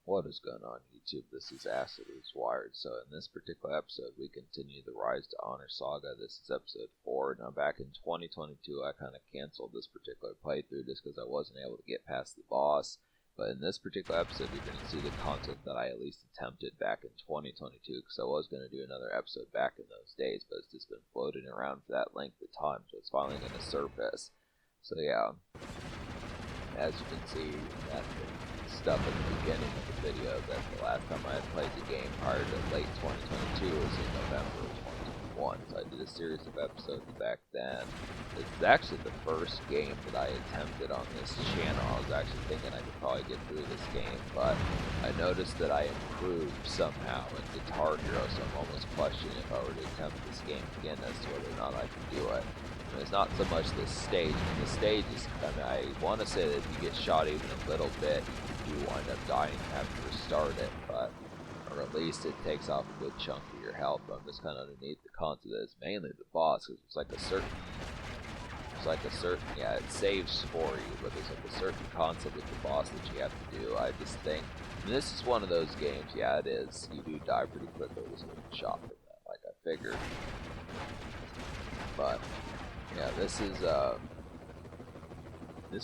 What is going on, YouTube? This is Acid Who's Wired. So in this particular episode, we continue the Rise to Honor saga. This is episode 4. Now back in 2022, I kind of canceled this particular playthrough just because I wasn't able to get past the boss. But in this particular episode, you're going to see the content that I at least attempted back in 2022, because I was going to do another episode back in those days, but it's just been floating around for that length of time, so it's finally going to surface. So yeah, as you can see, that stuff at the beginning of the video that the last time I had played the game prior to late 2022 was in November of 2021. So I did a series of episodes back then. This is actually the first game that I attempted on this channel. I was actually thinking I could probably get through this game, but I noticed that I improved somehow in Guitar Hero, so I'm almost questioning if I were to attempt this game again as to whether or not I can do it. It's not so much the stage. The stage is, I want to say that if you get shot even a little bit, you wind up dying and have to restart it, but, or at least it takes off a good chunk of your health. But I'm just kind of underneath the concept that it's mainly the boss, because it's like a certain, yeah, it saves for you, but there's like a certain concept with the boss that you have to do. I just think, and this is one of those games, yeah, it is, you do die pretty quickly just getting shot from that, like I figured. But yeah, this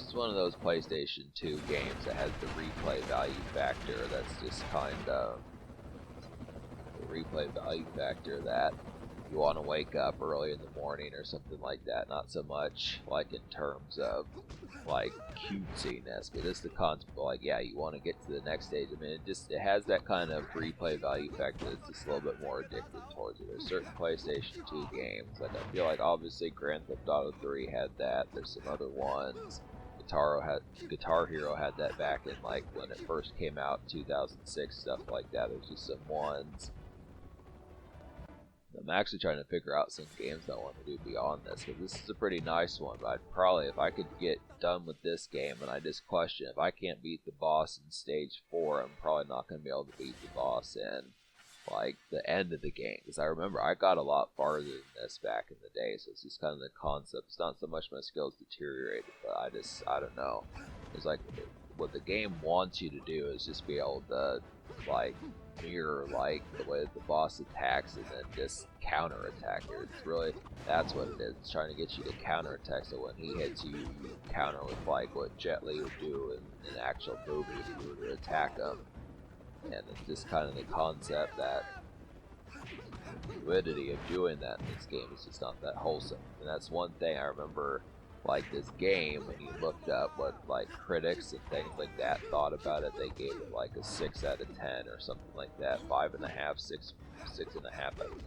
is one of those PlayStation 2 games that has the replay value factor. That's just kind of the replay value factor that you want to wake up early in the morning or something like that. Not so much like in terms of like cutesiness, but it's the concept of like, yeah, you want to get to the next stage. I mean, it has that kind of replay value factor that's just a little bit more addictive towards it. There's certain PlayStation 2 games, like I feel like obviously Grand Theft Auto 3 had that. There's some other ones. Guitar Hero had that back in like when it first came out, 2006, stuff like that. There's just some ones. I'm actually trying to figure out some games I want to do beyond this, because this is a pretty nice one, but I'd probably, if I could get done with this game, and I just question, if I can't beat the boss in stage 4, I'm probably not going to be able to beat the boss in, like, the end of the game, because I remember I got a lot farther than this back in the day, so it's just kind of the concept. It's not so much my skills deteriorated, but I don't know. It's like, what the game wants you to do is just be able to, like, mirror like the way that the boss attacks and then just counter attack her. It's really, that's what it is. It's trying to get you to counter attack, so when he hits you, you counter with like what Jet Li would do in an actual movie if you were to attack him. And it's just kind of the concept that the fluidity of doing that in this game is just not that wholesome. And that's one thing I remember, like this game, when you looked up what like critics and things like that thought about it, they gave it like a 6 out of 10 or something like that. 5.5, 6.5 out of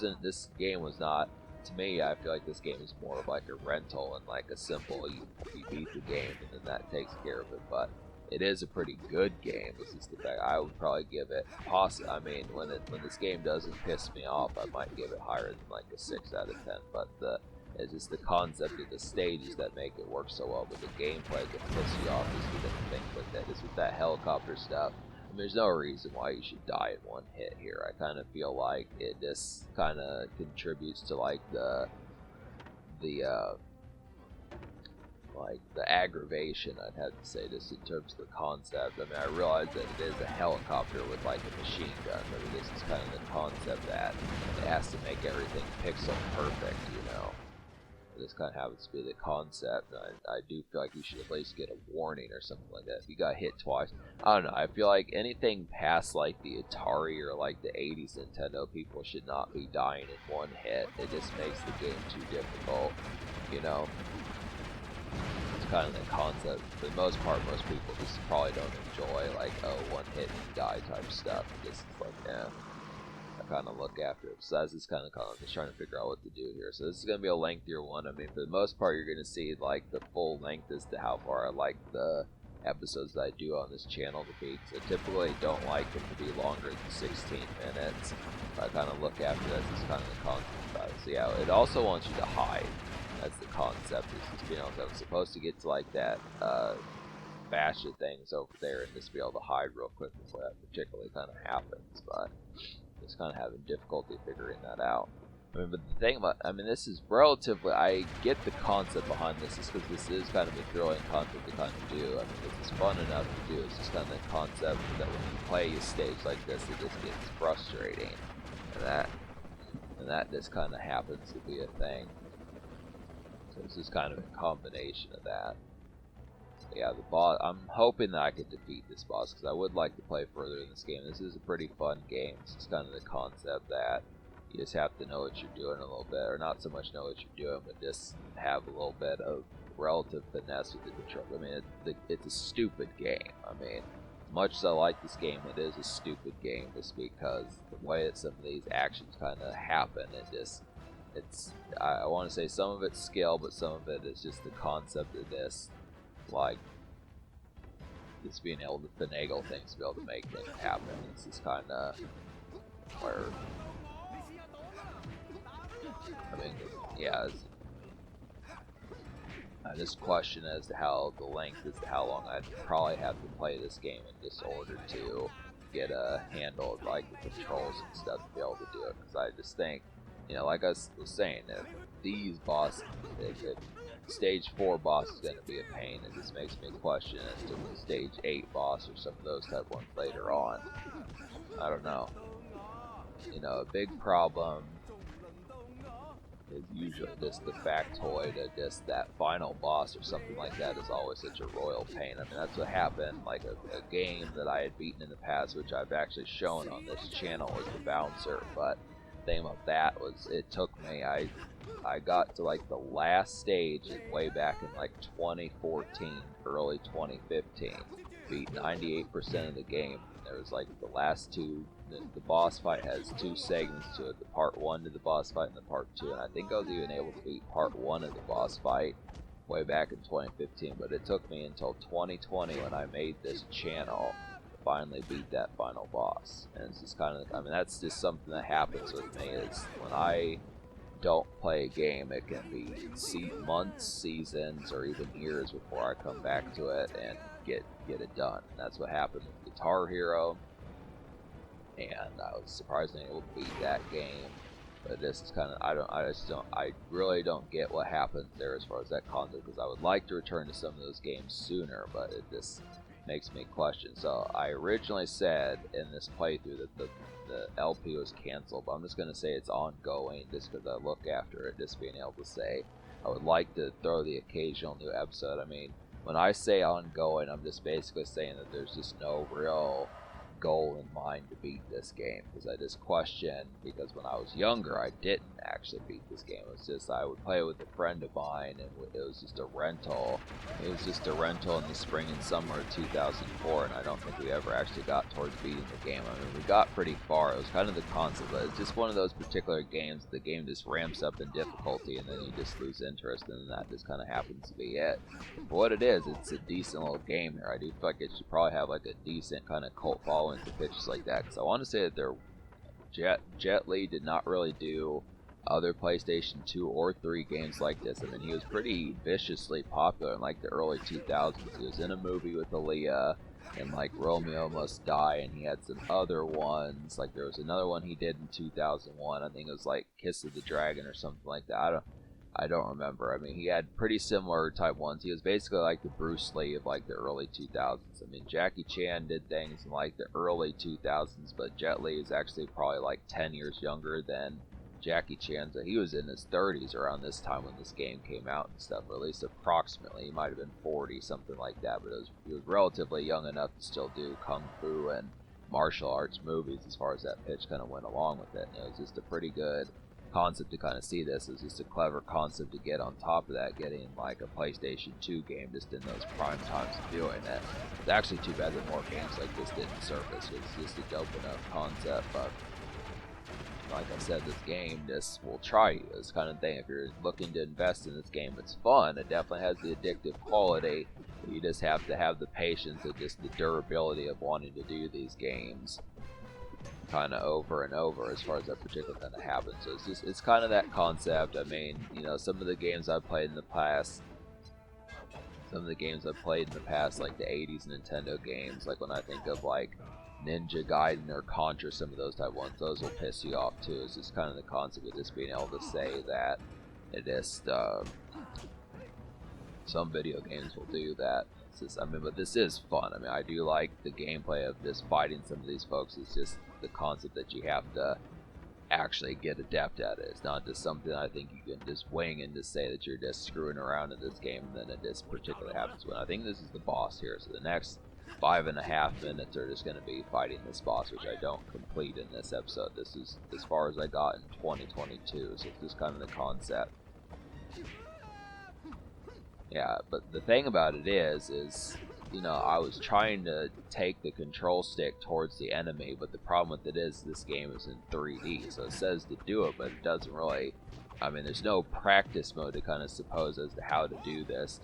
10. This game was not, to me, I feel like this game is more of like a rental and like a simple, you beat the game and then that takes care of it. But it is a pretty good game. It's just the fact I would probably give it I mean, when this game doesn't piss me off, I might give it higher than like a 6 out of 10. But it's just the concept of the stages that make it work so well, but the gameplay that piss you off is with things like that. Is with that helicopter stuff. I mean, there's no reason why you should die in one hit here. I kind of feel like it just kind of contributes to like the aggravation, I'd have to say, just in terms of the concept. I mean, I realize that it is a helicopter with like a machine gun, but this is kind of the concept that it has to make everything pixel perfect, you know. This kind of happens to be the concept. I do feel like you should at least get a warning or something like that if you got hit twice. I don't know, I feel like anything past like the Atari or like the 80s Nintendo, people should not be dying in one hit. It just makes the game too difficult, you know. It's kind of the concept. For the most part, most people just probably don't enjoy like, oh, one hit and you die type stuff. It's like, yeah. Kind of look after it. So that's just kind of just trying to figure out what to do here. So this is going to be a lengthier one. I mean, for the most part, you're going to see like the full length as to how far I like the episodes that I do on this channel to be. So typically don't like them to be longer than 16 minutes. But I kind of look after that. This is kind of the concept about it. So yeah, it also wants you to hide. That's the concept. It's just, you know, I'm supposed to get to like that batch of things over there and just be able to hide real quick before that particularly kind of happens. But just kind of having difficulty figuring that out. I mean, but the thing about, I mean, this is relatively, I get the concept behind this, is because this is kind of a thrilling concept to kind of do. I mean, it's fun enough to do. It's just kind of the concept that when you play a stage like this, it just gets frustrating, and that just kind of happens to be a thing. So it's just kind of a combination of that. But yeah, the boss, I'm hoping that I can defeat this boss, because I would like to play further in this game. This is a pretty fun game. It's just kind of the concept that you just have to know what you're doing a little bit, or not so much know what you're doing, but just have a little bit of relative finesse with the control. I mean, it's a stupid game. I mean, as much as I like this game, it is a stupid game just because the way that some of these actions kind of happen, I want to say some of it's skill, but some of it is just the concept of this, like, just being able to finagle things to be able to make things happen. This is kind of where, I mean, yeah, I just question as to how the length as to how long I'd probably have to play this game in just order to get a handle of like the controls and stuff to be able to do it. Because I just think, you know, like I was saying, if these bosses, if stage 4 boss is going to be a pain, it just makes me question as to the stage 8 boss or some of those type ones later on. I don't know. You know, a big problem is usually just the factoid of just that final boss or something like that is always such a royal pain. I mean, that's what happened, like a game that I had beaten in the past, which I've actually shown on this channel, was the Bouncer, but the thing about that was it took me, I got to like the last stage way back in like 2014, early 2015, beat 98% of the game. There was like the last two, the boss fight has 2 segments to it, the part 1 to the boss fight and the part 2, and I think I was even able to beat part 1 of the boss fight way back in 2015, but it took me until 2020 when I made this channel to finally beat that final boss. And it's just kind of, I mean, that's just something that happens with me, is when I don't play a game, it can be months, seasons, or even years before I come back to it and get it done. And that's what happened with Guitar Hero, and I was surprisingly able to beat that game. But this is kind of, I really don't get what happened there as far as that concept, because I would like to return to some of those games sooner, but it just makes me question. So I originally said in this playthrough that the LP was canceled, but I'm just going to say it's ongoing just because I look after it, just being able to say I would like to throw the occasional new episode. I mean, when I say ongoing, I'm just basically saying that there's just no real goal in mind to beat this game, because I just question, because when I was younger I didn't actually beat this game. It was just, I would play with a friend of mine, and it was just a rental. It was just a rental in the spring and summer of 2004, and I don't think we ever actually got towards beating the game. I mean, we got pretty far. It was kind of the concept, but it's just one of those particular games, the game just ramps up in difficulty and then you just lose interest, and that just kind of happens to be it. For what it is, it's a decent little game here. I do feel like it should probably have like a decent kind of cult following to pitches like that, because I want to say that Jet Li did not really do other PlayStation 2 or 3 games like this. I mean, he was pretty viciously popular in like the early 2000s. He was in a movie with Aaliyah and like Romeo Must Die, and he had some other ones. Like there was another one he did in 2001. I think it was like Kiss of the Dragon or something like that. I don't remember. I mean, he had pretty similar type ones. He was basically like the Bruce Lee of like the early 2000s. I mean, Jackie Chan did things in like the early 2000s, but Jet Li is actually probably like 10 years younger than Jackie Chan. So he was in his 30s around this time when this game came out and stuff, or at least approximately. He might have been 40, something like that, but he was relatively young enough to still do kung fu and martial arts movies as far as that pitch kind of went along with it. And it was just a pretty good concept to kind of see this. It was just a clever concept to get on top of that, getting like a PlayStation 2 game just in those prime times of doing it. It's actually too bad that more games like this didn't surface. It's just a dope enough concept, but like I said, this game just will try you. This kind of thing. If you're looking to invest in this game, it's fun. It definitely has the addictive quality. You just have to have the patience and just the durability of wanting to do these games kind of over and over as far as that particular kind of happens. So it's kind of that concept. I mean, you know, some of the games I've played in the past, like the 80s Nintendo games, like when I think of like Ninja Gaiden or Contra, some of those type ones, those will piss you off too. It's just kind of the concept of just being able to say that it just some video games will do that. It's just, I mean, but this is fun. I mean, I do like the gameplay of just fighting some of these folks. It's just the concept that you have to actually get adept at it. It's not just something I think you can just wing and just say that you're just screwing around in this game and then it just particularly happens. When I think this is the boss here, so the next 5.5 minutes are just going to be fighting this boss, which I don't complete in this episode. This is as far as I got in 2022, so it's just kind of the concept. Yeah, but the thing about it is, you know, I was trying to take the control stick towards the enemy, but the problem with it is this game is in 3D, so it says to do it, but it doesn't really, I mean, there's no practice mode to kind of suppose as to how to do this,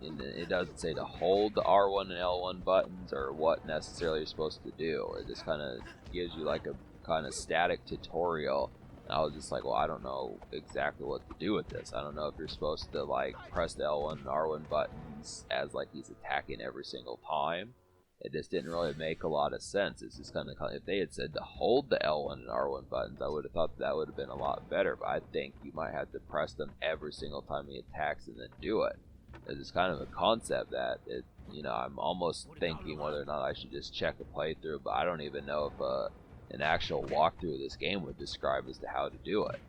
it doesn't say to hold the R1 and L1 buttons or what necessarily you're supposed to do. It just kind of gives you like a kind of static tutorial. And I was just like, well, I don't know exactly what to do with this. I don't know if you're supposed to like press the L1 and R1 buttons as like he's attacking every single time. It just didn't really make a lot of sense. It's just kind of, if they had said to hold the L1 and R1 buttons, I would have thought that would have been a lot better. But I think you might have to press them every single time he attacks and then do it. It's kind of a concept that you know, I'm almost thinking whether or not I should just check a playthrough, but I don't even know if an actual walkthrough of this game would describe as to how to do it.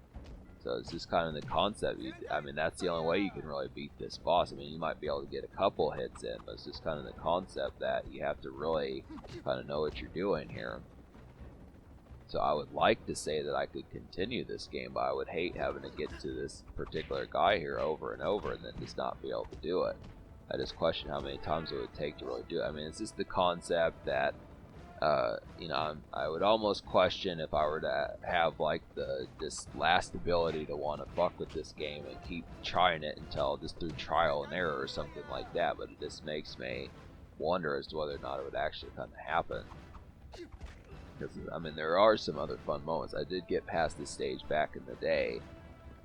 So it's just kind of the concept. I mean, that's the only way you can really beat this boss. I mean, you might be able to get a couple hits in, but it's just kind of the concept that you have to really kind of know what you're doing here. So I would like to say that I could continue this game, but I would hate having to get to this particular guy here over and over and then just not be able to do it. I just question how many times it would take to really do it. I mean, it's just the concept that, you know, I would almost question if I were to have like this last ability to want to fuck with this game and keep trying it until just through trial and error or something like that. But it just makes me wonder as to whether or not it would actually kind of happen. Because, I mean, there are some other fun moments. I did get past this stage back in the day,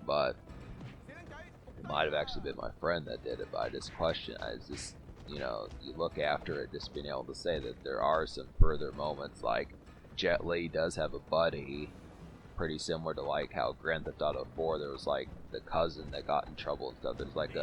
but it might have actually been my friend that did it, but I just question. I just, you know, you look after it, just being able to say that there are some further moments, like Jet Li does have a buddy, pretty similar to like how Grand Theft Auto 4, there was like the cousin that got in trouble and stuff. There's like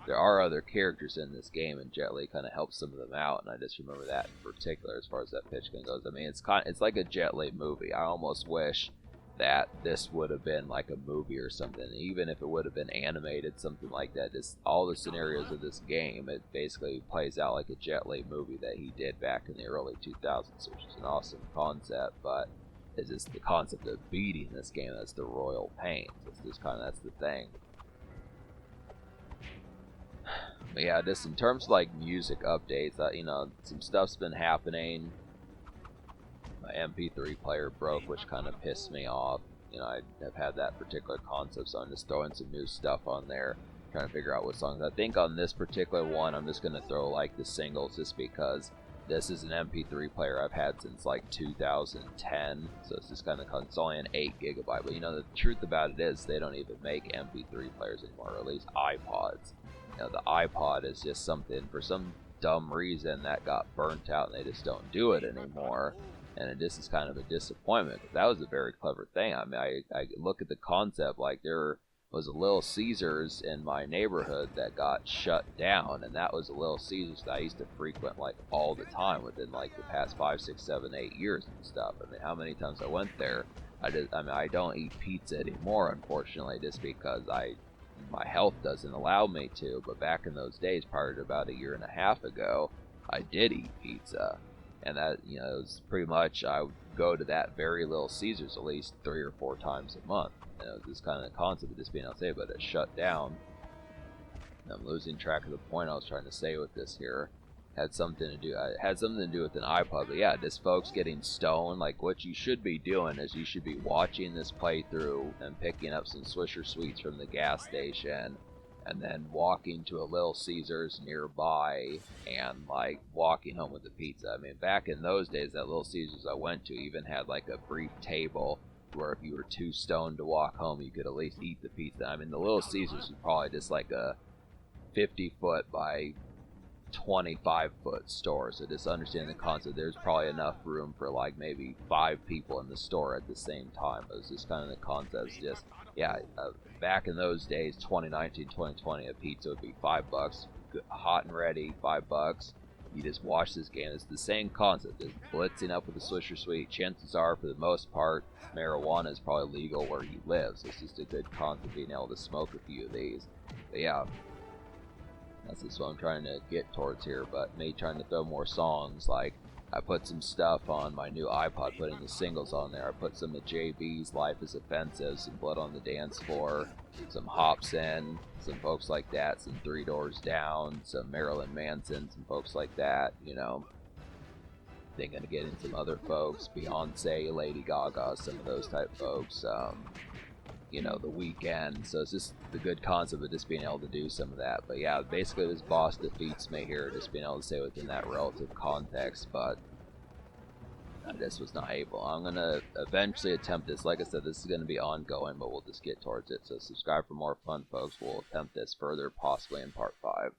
there are other characters in this game, and Jet Li kind of helps some of them out, and I just remember that in particular as far as that pitch gun goes. I mean, it's like a Jet Li movie. I almost wish that this would have been like a movie or something, even if it would have been animated, something like that. Just all the scenarios of this game, it basically plays out like a Jet Li movie that he did back in the early 2000s, which is an awesome concept, but it's just the concept of beating this game that's the royal pain. It's just kind of, that's the thing. But yeah, just in terms of like music updates, you know, some stuff's been happening. My MP3 player broke, which kind of pissed me off. You know, I have had that particular concept, so I'm just throwing some new stuff on there, trying to figure out what songs. I think on this particular one, I'm just going to throw like the singles, just because this is an MP3 player I've had since like 2010, so it's just kind of, it's only an 8 gigabyte. But you know, the truth about it is they don't even make MP3 players anymore, or at least iPods. You know, the iPod is just something, for some dumb reason, that got burnt out and they just don't do it anymore. And it just is kind of a disappointment, because that was a very clever thing. I mean, I look at the concept, like there was a Little Caesars in my neighborhood that got shut down, and that was a Little Caesars that I used to frequent like all the time within like the past 5, 6, 7, 8 years and stuff. I mean, how many times I went there? I mean, I don't eat pizza anymore, unfortunately, just because my health doesn't allow me to. But back in those days, prior to about 1.5 years ago, I did eat pizza. And that, you know, it was pretty much, I would go to that very Little Caesars at least 3 or 4 times a month. And it was this kind of concept of just being able to say, but it shut down. And I'm losing track of the point I was trying to say with this here. It had something to do with an iPod. But yeah, just folks getting stoned. Like, what you should be doing is you should be watching this playthrough and picking up some Swisher Sweets from the gas station, and then walking to a Little Caesars nearby and like walking home with the pizza. I mean, back in those days, that Little Caesars I went to even had like a brief table where if you were too stoned to walk home, you could at least eat the pizza. I mean, the Little Caesars was probably just like a 50-foot by 25-foot store. So just understanding the concept, there's probably enough room for like maybe 5 people in the store at the same time. It was just kind of the concept. Just back in those days, 2019, 2020, a pizza would be $5, hot and ready, $5. You just watch this game. It's the same concept. Just blitzing up with a Swisher Sweet. Chances are, for the most part, marijuana is probably legal where you live. So it's just a good concept being able to smoke a few of these. But yeah, that's just what I'm trying to get towards here. But me trying to throw more songs. Like, I put some stuff on my new iPod, putting the singles on there. I put some of JB's Life is Offensive, some Blood on the Dance Floor, some Hobson, some folks like that, some Three Doors Down, some Marilyn Manson, some folks like that, you know. They're going to get in some other folks, Beyonce, Lady Gaga, some of those type folks, you know, The Weeknd. So it's just the good concept of just being able to do some of that. But yeah, basically this boss defeats me here, just being able to stay within that relative context, but I just was not able. I'm going to eventually attempt this. Like I said, this is going to be ongoing, but we'll just get towards it. So subscribe for more fun, folks. We'll attempt this further, possibly in part 5.